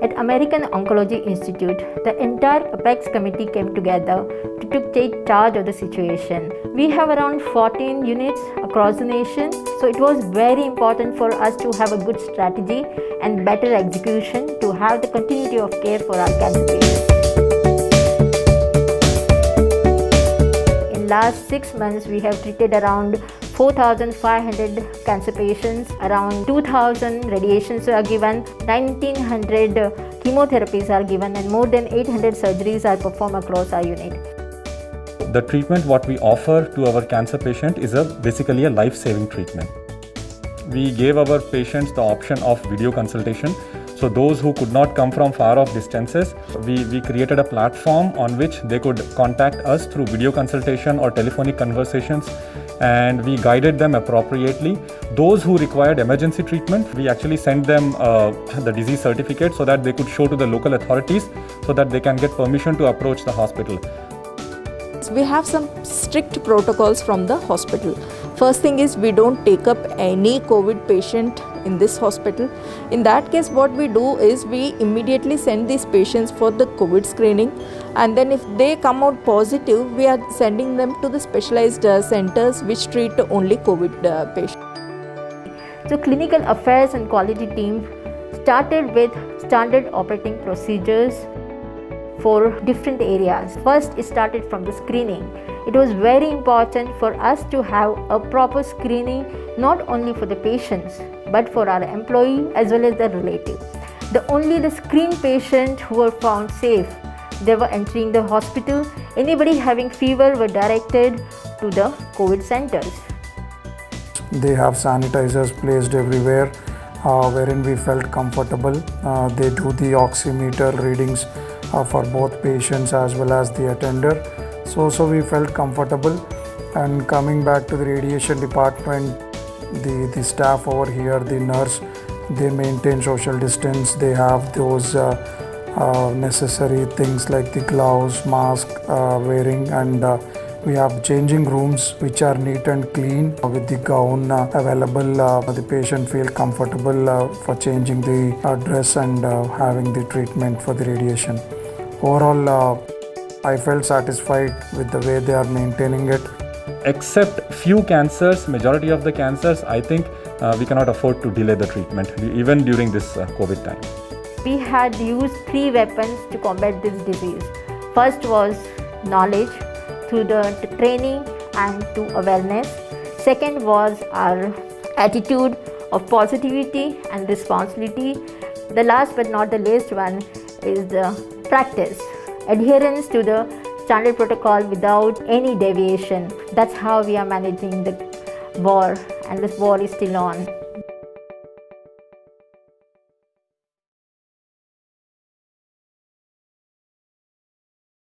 At American Oncology Institute, the entire APEX committee came together to take charge of the situation. We have around 14 units across the nation, so it was very important for us to have a good strategy and better execution to have the continuity of care for our cancer patients. In last 6 months, we have treated around 4,500 cancer patients, around 2,000 radiations are given, 1,900 chemotherapies are given, and more than 800 surgeries are performed across our unit. The treatment what we offer to our cancer patient is basically a life-saving treatment. We gave our patients the option of video consultation. So those who could not come from far off distances, we created a platform on which they could contact us through video consultation or telephonic conversations, and we guided them appropriately. Those who required emergency treatment, we actually sent them the disease certificate so that they could show to the local authorities so that they can get permission to approach the hospital. We have some strict protocols from the hospital. First thing is, we don't take up any COVID patient in this hospital. In that case, what we do is we immediately send these patients for the COVID screening, and then if they come out positive, we are sending them to the specialized centers which treat only COVID patients. So clinical affairs and quality team started with standard operating procedures for different areas. First, it started from the screening. It was very important for us to have a proper screening, not only for the patients but for our employee as well as the relative. Only the screened patients who were found safe, they were entering the hospital. Anybody having fever were directed to the COVID centers. They have sanitizers placed everywhere, wherein we felt comfortable. They do the oximeter readings for both patients as well as the attender. So we felt comfortable. And coming back to the radiation department, the staff over here, the nurse, they maintain social distance. They have those necessary things like the gloves, mask wearing, and we have changing rooms which are neat and clean with the gown available. The patient feel comfortable for changing the dress and having the treatment for the radiation. Overall, I felt satisfied with the way they are maintaining it. Except few cancers, majority of the cancers, I think we cannot afford to delay the treatment, even during this COVID time. We had used 3 weapons to combat this disease. First was knowledge through the training and to awareness. Second was our attitude of positivity and responsibility. The last but not the least one is the practice, adherence to the standard protocol without any deviation. That's how we are managing the war, and this war is still on.